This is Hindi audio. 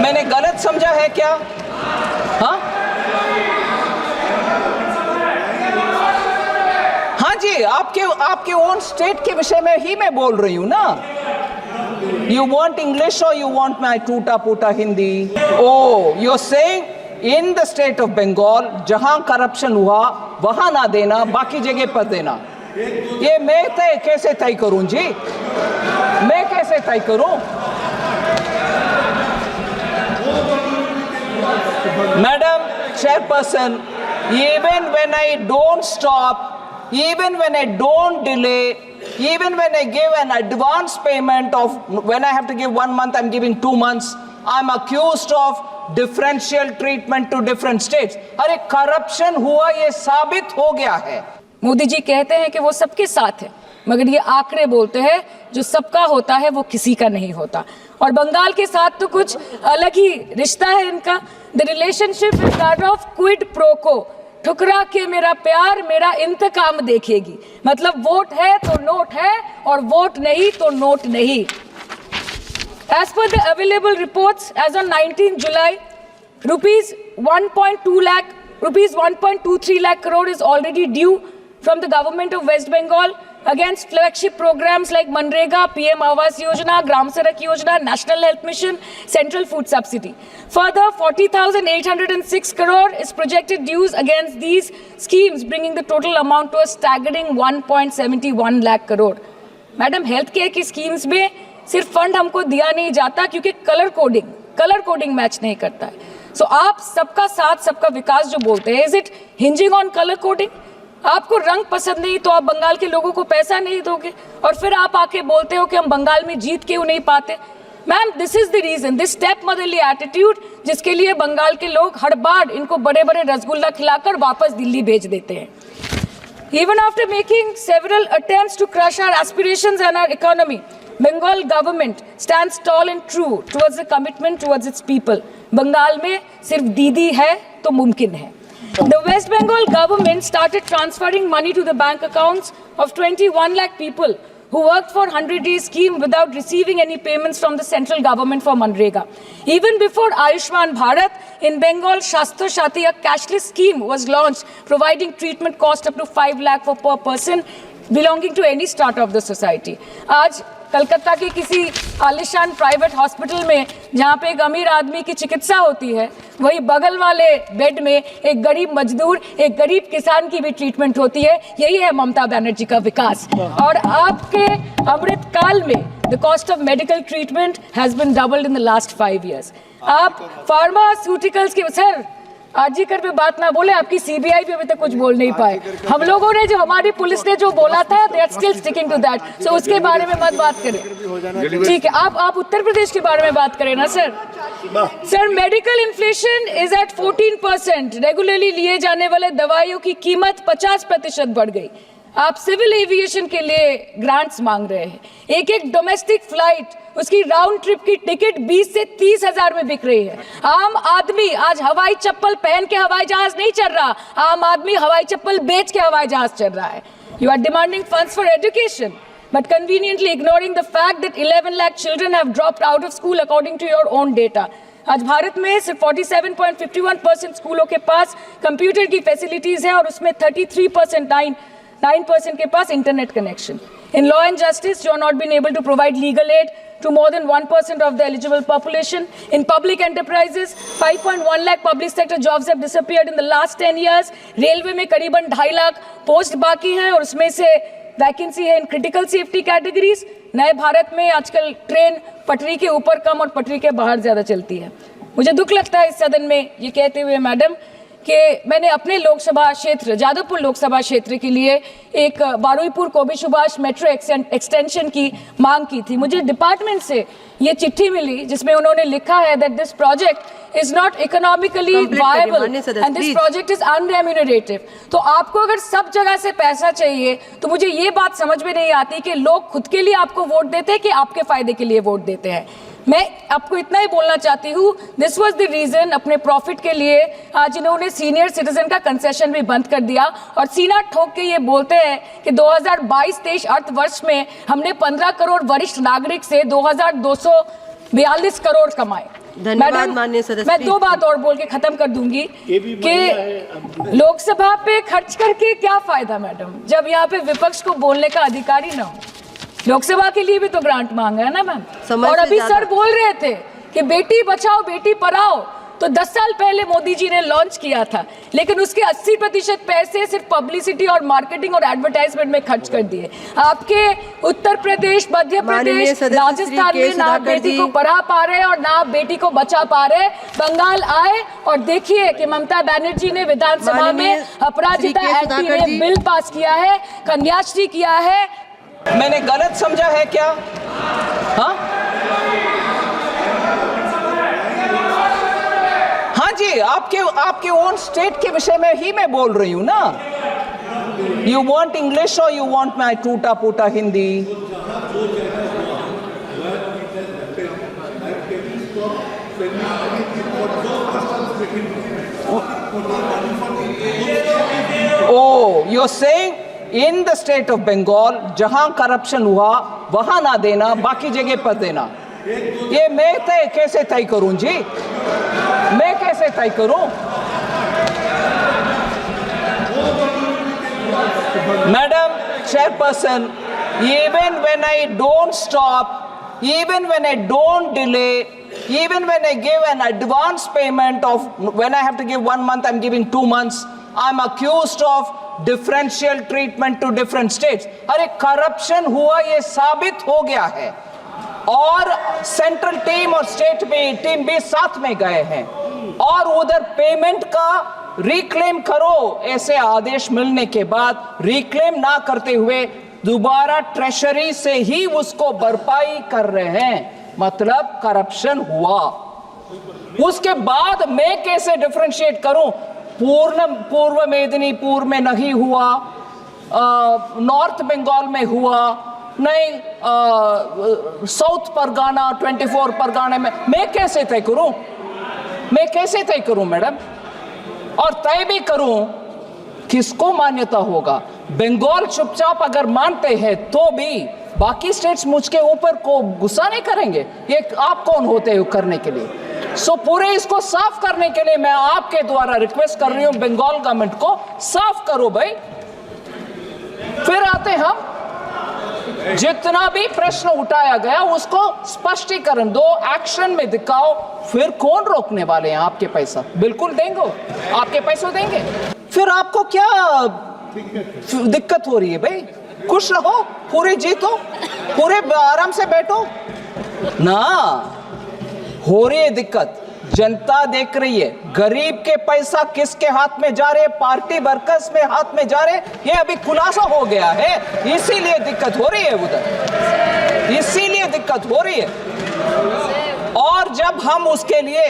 मैंने गलत समझा है क्या? हाँ हाँ जी, आपके ओन स्टेट के विषय में ही मैं बोल रही हूँ ना। You want English or you want my टूटा फूटा Hindi? Oh, you're saying in the state of Bengal जहां करप्शन हुआ वहां ना देना, बाकी जगह पर देना। ये मैं कैसे तय करूं जी? मैं कैसे तय करूं? Madam Chairperson, even when I don't stop, even when I don't delay, even when I give an advance payment of, when I have to give 1 month, I'm giving 2 months, I'm accused of differential treatment to different states. अरे करप्शन हुआ, ये साबित हो गया है। मोदी जी कहते हैं कि वो सबके साथ है, मगर ये आंकड़े बोलते हैं जो सबका होता है वो किसी का नहीं होता। और बंगाल के साथ तो कुछ अलग ही रिश्ता है इनका। The relationship is that of quid pro को, ठुकरा के मेरा प्यार मेरा इंतकाम देखेगी। मतलब वोट है तो नोट है और वोट नहीं तो नोट नहीं। As per the available reports, as on 19 July, rupees 1.23 lakh crore is already due from the government of West Bengal against flagship programs like Manrega, PM Awas Yojana, Gram Sadak Yojana, National Health Mission, Central Food Subsidy. Further, 40,806 crore is projected dues against these schemes, bringing the total amount to a staggering 1.71 lakh crore. Madam, health care की स्कीम्स में सिर्फ फंड हमको दिया नहीं जाता क्योंकि कलर कोडिंग मैच नहीं करता है। सो आप सबका साथ सबका विकास जो बोलते हैं, is it hinging on colour coding? आपको रंग पसंद नहीं तो आप बंगाल के लोगों को पैसा नहीं दोगे और फिर आप आके बोलते हो कि हम बंगाल में जीत क्यों नहीं पाते। Ma'am, this is the reason, this stepmotherly attitude, जिसके लिए बंगाल के लोग हर बार इनको बड़े बड़े रसगुल्ला खिलाकर वापस दिल्ली भेज देते हैं। Even after making several attempts to crush our aspirations and our economy, Bengal government stands tall and true towards the commitment towards its people. Bengal में सिर्फ दीदी है तो मुमकिन है। The West Bengal government started transferring money to the bank accounts of 21 lakh people who worked for 100-day scheme without receiving any payments from the central government for Manrega. Even before Ayushman Bharat, in Bengal, Shastra Shati, a cashless scheme was launched, providing treatment cost up to 5 lakh for per person belonging to any strata of the society. आज कलकत्ता के किसी आलिशान प्राइवेट हॉस्पिटल में जहाँ पे एक अमीर आदमी की चिकित्सा होती है, वही बगल वाले बेड में एक गरीब मजदूर, एक गरीब किसान की भी ट्रीटमेंट होती है। यही है ममता बनर्जी का विकास। और आपके अमृत काल में the cost of medical treatment has been doubled in the last 5 years। आप फार्मास्यूटिकल्स के, सर आरजीकर पे बात ना बोले, आपकी सीबीआई पे अभी तक कुछ बोल नहीं पाए। हम लोगों ने जो, हमारी पुलिस ने जो बोला था, they are still sticking to that. So उसके बारे में मत बात करें, ठीक है? आप उत्तर प्रदेश के बारे में बात करें ना sir. Sir, medical inflation is at 14%। Regularly लिए जाने वाले दवाइयों की कीमत 50% बढ़ गई। आप सिविल एविएशन के लिए ग्रांट्स मांग रहे हैं। एक एक डोमेस्टिक फ्लाइट, उसकी राउंड ट्रिप की टिकट 20 से 30 हजार में बिक रही है। आम आदमी आज हवाई चप्पल पहन के हवाई जहाज नहीं चल रहा, आम आदमी हवाई चप्पल बेच के हवाई जहाज चल रहा है। You are demanding funds for education but conveniently ignoring the fact that 11 lakh children have dropped out of school according to your own data. आज भारत में सिर्फ 47.51% स्कूलों के पास कंप्यूटर की फैसिलिटीज है और उसमें 9% के पास internet connection. In law and justice, you are not been able to provide legal aid to more than 1% of the eligible population. In public enterprises, 5.1 lakh public sector jobs have disappeared in the last 10 years. Railway में करीबन 2.5 लाख पोस्ट बाकी हैं और उसमें से वैकेंसी है इन क्रिटिकल सेफ्टी कैटेगरीज। नए भारत में आजकल ट्रेन पटरी के ऊपर कम और पटरी के बाहर ज्यादा चलती है। मुझे दुख लगता है इस सदन में ये कहते हुए मैडम कि मैंने अपने लोकसभा क्षेत्र जादवपुर लोकसभा क्षेत्र के लिए एक बारुईपुर कोबी सुभाष मेट्रो एक्सटेंशन की मांग की थी। मुझे डिपार्टमेंट से ये चिट्ठी मिली जिसमें उन्होंने लिखा है that this project is not economically viable and this project is unremunerative. तो आपको अगर सब जगह से पैसा चाहिए तो मुझे ये बात समझ में नहीं आती कि लोग खुद के लिए आपको वोट देते हैं कि आपके फायदे के लिए वोट देते हैं। मैं आपको इतना ही बोलना चाहती हूँ, दिस वाज द रीजन, अपने प्रॉफिट के लिए आज इन्होंने सीनियर सिटीजन का कंसेशन भी बंद कर दिया और सीना ठोक के ये बोलते हैं कि 2022-23 अर्थवर्ष में हमने 15 करोड़ वरिष्ठ नागरिक से 2242 करोड़ कमाए। धन्यवाद मैडम, माननीय सदस्य। मैं 2 बात और बोल के खत्म कर दूंगी कि लोकसभा पे खर्च करके क्या फायदा मैडम, जब यहाँ पे विपक्ष को बोलने का अधिकार ही ना हो। लोकसभा के लिए भी तो ग्रांट मांगा है ना मैम। और अभी सर बोल रहे थे कि बेटी बचाओ बेटी पढ़ाओ, तो 10 साल पहले मोदी जी ने लॉन्च किया था, लेकिन उसके 80% पैसे सिर्फ पब्लिसिटी और मार्केटिंग और एडवर्टाइजमेंट में खर्च कर दिए। आपके उत्तर प्रदेश, मध्य प्रदेश, राजस्थान में ना बेटी को पढ़ा पा रहे और ना बेटी को बचा पा रहे। बंगाल आए और देखिए कि ममता बनर्जी ने विधानसभा में अपराजिता एक्ट बिल पास किया है, कन्याश्री किया है। मैंने गलत समझा है क्या? हाँ हाँ जी, आपके ओन स्टेट के विषय में ही मैं बोल रही हूं ना। यू वांट इंग्लिश और यू वांट माई टूटा फूटा Hindi? Oh, you're saying in the state of Bengal जहां करप्शन हुआ वहां ना देना, बाकी जगह पर देना। ये मैं कैसे तय करूं जी? मैं कैसे तय करूं? Madam Chairperson, even when I don't stop, even when I don't delay, even when I give an advance payment of, when I have to give 1 month, I'm giving 2 months, I'm accused of differential treatment to different states. अरे करप्शन हुआ ये साबित हो गया है, और सेंट्रल टीम और स्टेट टीम भी साथ में गए हैं, और उधर पेमेंट का रिक्लेम करो, ऐसे आदेश मिलने के बाद रिक्लेम ना करते हुए दोबारा ट्रेशरी से ही उसको भरपाई कर रहे हैं, मतलब करप्शन हुआ। उसके बाद मैं कैसे डिफरेंशिएट करूं? पूर्व मेदिनीपुर में नहीं हुआ, नॉर्थ बंगाल में हुआ नहीं, साउथ परगाना 24 परगाना में, मैं कैसे तय करूं? मैं कैसे तय करूं मैडम? और तय भी करूं, किसको मान्यता होगा? बंगाल चुपचाप अगर मानते हैं तो भी बाकी स्टेट्स मुझके ऊपर को गुस्सा नहीं करेंगे। ये आप कौन होते हो करने के लिए? सो पूरे इसको साफ करने के लिए मैं आपके द्वारा रिक्वेस्ट कर रही हूं, बंगाल गवर्नमेंट को साफ करो भाई। फिर आते हम, जितना भी प्रश्न उठाया गया उसको स्पष्टीकरण दो, एक्शन में दिखाओ, फिर कौन रोकने वाले हैं? आपके पैसा बिल्कुल देंगे, आपके पैसे देंगे। फिर आपको क्या दिक्कत हो रही है भाई? खुश रहो, पूरे जीतो, पूरे आराम से बैठो ना। हो रही है दिक्कत, जनता देख रही है, गरीब के पैसा किसके हाथ में जा रहे, पार्टी वर्कर्स में हाथ में जा रहे, ये अभी खुलासा हो गया है, इसीलिए दिक्कत हो रही है उधर, इसीलिए दिक्कत हो रही है। और जब हम उसके लिए